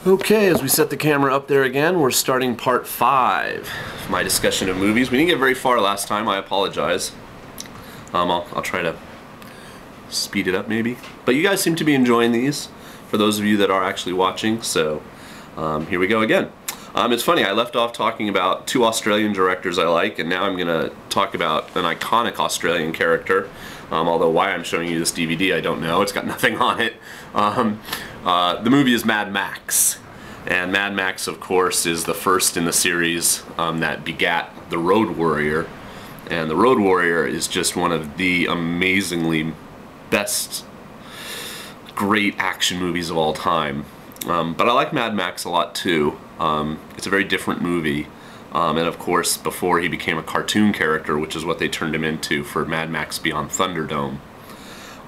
Okay, as we set the camera up there again, we're starting part 5 of my discussion of movies. We didn't get very far last time, I apologize. I'll try to speed it up maybe. But you guys seem to be enjoying these, for those of you that are actually watching, so here we go again. It's funny, I left off talking about 2 Australian directors I like, and now I'm going to talk about an iconic Australian character. Although why I'm showing you this DVD, I don't know. It's got nothing on it. The movie is Mad Max. And Mad Max, of course, is the first in the series that begat The Road Warrior. And The Road Warrior is just one of the amazingly best, great action movies of all time. But I like Mad Max a lot too. It's a very different movie. And of course, before he became a cartoon character, which is what they turned him into for Mad Max Beyond Thunderdome.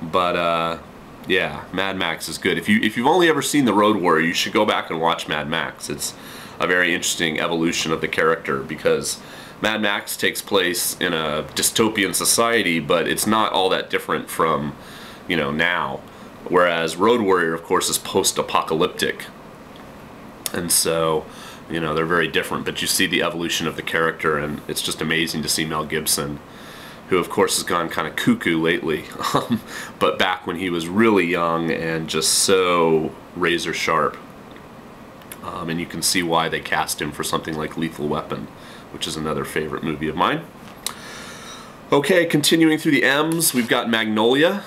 But yeah, Mad Max is good. If you've only ever seen The Road Warrior, you should go back and watch Mad Max. It's a very interesting evolution of the character, because Mad Max takes place in a dystopian society, but it's not all that different from, you know, now. Whereas Road Warrior, of course, is post-apocalyptic. And so, you know, they're very different, but you see the evolution of the character, and it's just amazing to see Mel Gibson, who of course has gone kind of cuckoo lately, but back when he was really young and just so razor sharp. And you can see why they cast him for something like Lethal Weapon, which is another favorite movie of mine. Okay, continuing through the M's, we've got Magnolia.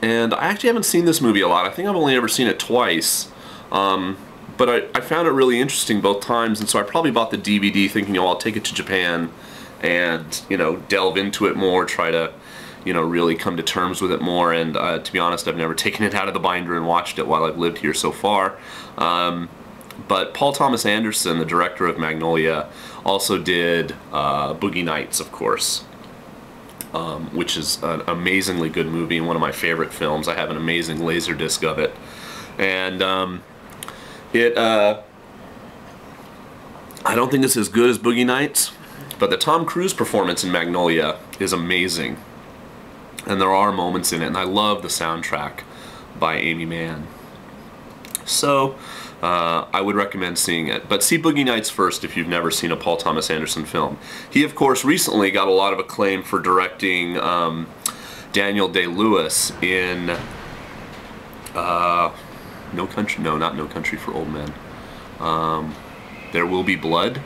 And I actually haven't seen this movie a lot. I think I've only ever seen it twice. But I found it really interesting both times, and so I probably bought the DVD thinking, oh, I'll take it to Japan and, you know, delve into it more, try to, you know, really come to terms with it more. And to be honest, I've never taken it out of the binder and watched it while I've lived here so far. But Paul Thomas Anderson, the director of Magnolia, also did Boogie Nights, of course, which is an amazingly good movie and one of my favorite films. I have an amazing Laserdisc of it. And I don't think it's as good as Boogie Nights, but the Tom Cruise performance in Magnolia is amazing. And there are moments in it, and I love the soundtrack by Amy Mann. So, I would recommend seeing it. But see Boogie Nights first if you've never seen a Paul Thomas Anderson film. He, of course, recently got a lot of acclaim for directing Daniel Day-Lewis in not No Country for Old Men. There Will Be Blood.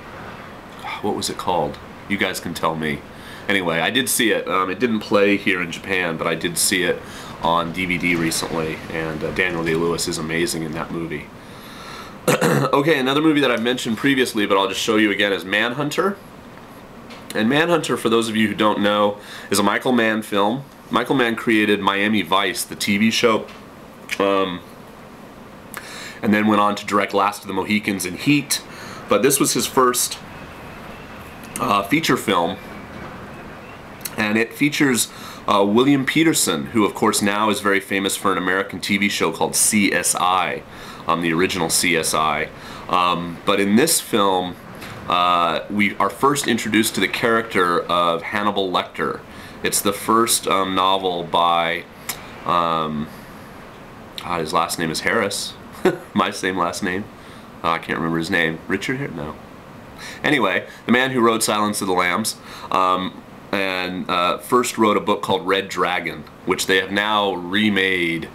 What was it called? You guys can tell me. Anyway, I did see it. It didn't play here in Japan, but I did see it on DVD recently, and Daniel Day-Lewis is amazing in that movie. Okay, another movie that I've mentioned previously, but I'll just show you again, is Manhunter. And Manhunter, for those of you who don't know, is a Michael Mann film. Michael Mann created Miami Vice, the TV show. And then went on to direct Last of the Mohicans and Heat. But this was his first feature film, and it features William Peterson, who of course now is very famous for an American TV show called CSI, the original CSI. But in this film, we are first introduced to the character of Hannibal Lecter. It's the first novel by, his last name is Harris. My same last name. I can't remember his name. Richard here? No. Anyway, the man who wrote Silence of the Lambs, and first wrote a book called Red Dragon, which they have now remade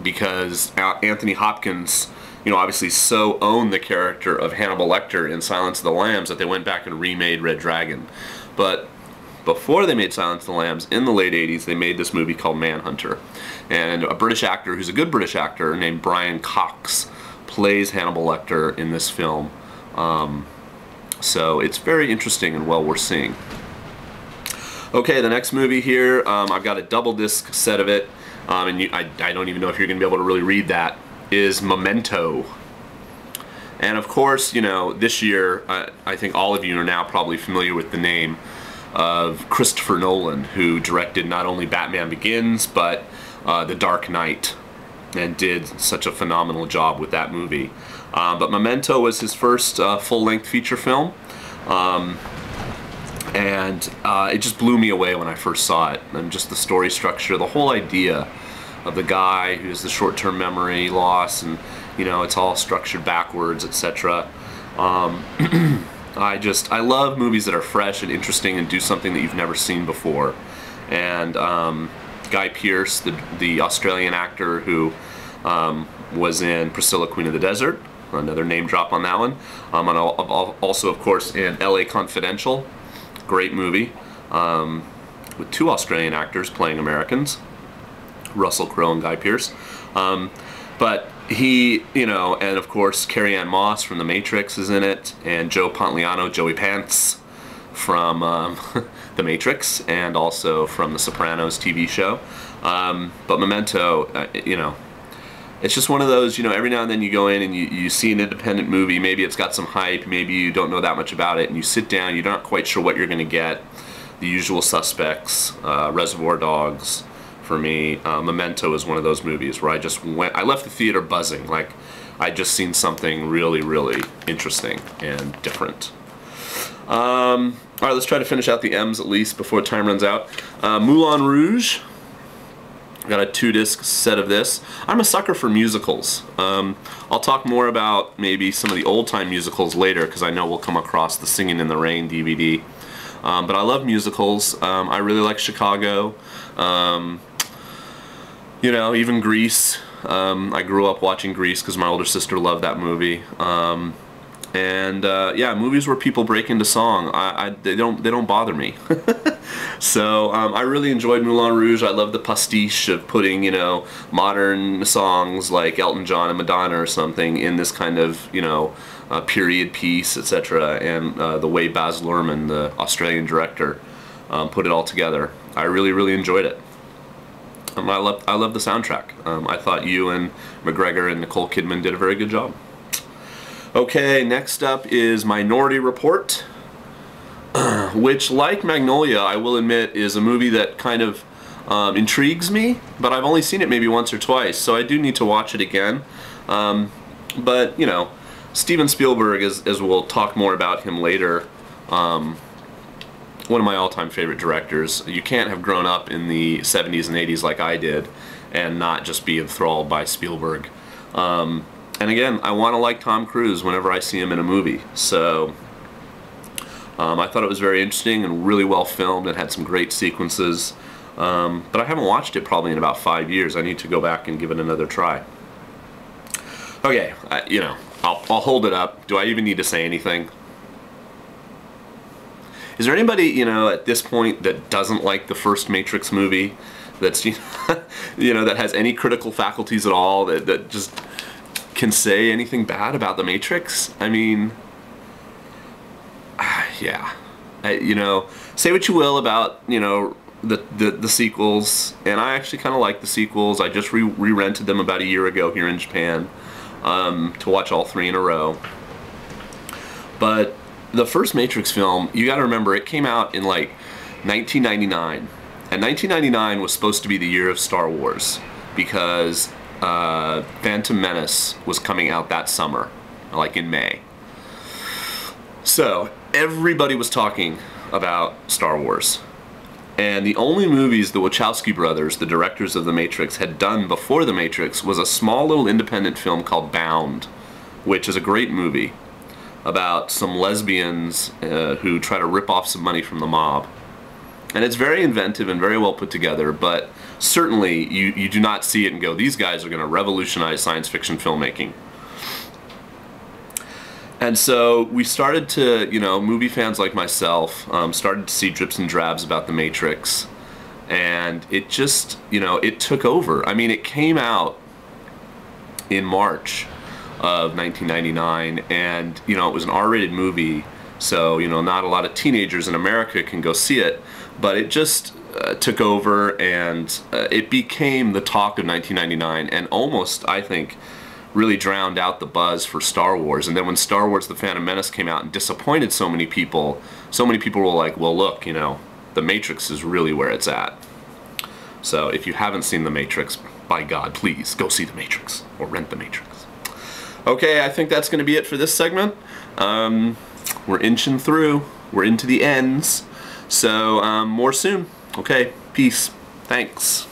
because Anthony Hopkins, you know, obviously so owned the character of Hannibal Lecter in Silence of the Lambs that they went back and remade Red Dragon. But before they made Silence of the Lambs, in the late 80s, they made this movie called Manhunter. And a British actor, who's a good British actor, named Brian Cox, plays Hannibal Lecter in this film. So it's very interesting and well worth seeing. Okay, the next movie here, I've got a double disc set of it, and I don't even know if you're going to be able to really read that, is Memento. And of course, you know, this year, I think all of you are now probably familiar with the name of Christopher Nolan, who directed not only Batman Begins, but The Dark Knight, and did such a phenomenal job with that movie. But Memento was his first full-length feature film, and it just blew me away when I first saw it. And just the story structure, the whole idea of the guy who has the short-term memory loss, and You know, it's all structured backwards, etc. I love movies that are fresh and interesting and do something that you've never seen before. And Guy Pearce, the Australian actor who was in Priscilla, Queen of the Desert, another name drop on that one, and also of course in LA Confidential, great movie, with 2 Australian actors playing Americans, Russell Crowe and Guy Pearce. But he, you know, and of course Carrie-Anne Moss from The Matrix is in it, and Joe Pantoliano, Joey Pants, from The Matrix, and also from The Sopranos TV show. But Memento, you know, it's just one of those, you know, every now and then you go in and you see an independent movie, maybe it's got some hype, maybe you don't know that much about it, and you sit down, you're not quite sure what you're going to get. The Usual Suspects, Reservoir Dogs, for me. Memento is one of those movies where I left the theater buzzing, like I'd just seen something really, really interesting and different. Alright, let's try to finish out the M's at least before time runs out. Moulin Rouge. Got a 2-disc set of this. I'm a sucker for musicals. I'll talk more about maybe some of the old-time musicals later, because I know we'll come across the Singing in the Rain DVD. But I love musicals. I really like Chicago. You know, even Grease. I grew up watching Grease because my older sister loved that movie. Yeah, movies where people break into song, they don't bother me. So I really enjoyed Moulin Rouge. I love the pastiche of putting, you know, modern songs like Elton John and Madonna or something in this kind of, you know, period piece, etc. And the way Baz Luhrmann, the Australian director, put it all together. I really, really enjoyed it. I love the soundtrack. I thought Ewan McGregor and Nicole Kidman did a very good job. Okay, next up is Minority Report, which, like Magnolia, I will admit, is a movie that kind of intrigues me, but I've only seen it maybe once or twice, so I do need to watch it again. But, you know, Steven Spielberg, as we'll talk more about him later, one of my all-time favorite directors. You can't have grown up in the 70s and 80s like I did and not just be enthralled by Spielberg. And again, I want to like Tom Cruise whenever I see him in a movie. So I thought it was very interesting and really well filmed and had some great sequences. But I haven't watched it probably in about 5 years. I need to go back and give it another try. Okay, you know, I'll hold it up. Do I even need to say anything? Is there anybody, you know, at this point that doesn't like the first Matrix movie, that's, you know, that has any critical faculties at all, that just can say anything bad about the Matrix? I mean, yeah, you know, say what you will about, you know, the sequels, and I actually kind of like the sequels. I just re-rented them about a year ago here in Japan to watch all 3 in a row. But the first Matrix film, you gotta remember, it came out in like 1999, and 1999 was supposed to be the year of Star Wars because Phantom Menace was coming out that summer, like in May. So everybody was talking about Star Wars, and the only movies the Wachowski brothers, the directors of The Matrix, had done before The Matrix was a small little independent film called Bound, which is a great movie about some lesbians who try to rip off some money from the mob. And it's very inventive and very well put together, but certainly you do not see it and go, these guys are going to revolutionize science fiction filmmaking. And so we started to, you know, movie fans like myself, started to see drips and drabs about The Matrix, and it just, you know, it took over. I mean, it came out in March of 1999, and, you know, it was an R-rated movie, so, you know, not a lot of teenagers in America can go see it, but it just took over, and it became the talk of 1999, and almost, I think, really drowned out the buzz for Star Wars. And then when Star Wars The Phantom Menace came out and disappointed so many people were like, well, look, you know, The Matrix is really where it's at. So if you haven't seen The Matrix, by God, please go see The Matrix, or rent The Matrix. Okay, I think that's going to be it for this segment. We're inching through. We're into the ends. So more soon. Okay, peace. Thanks.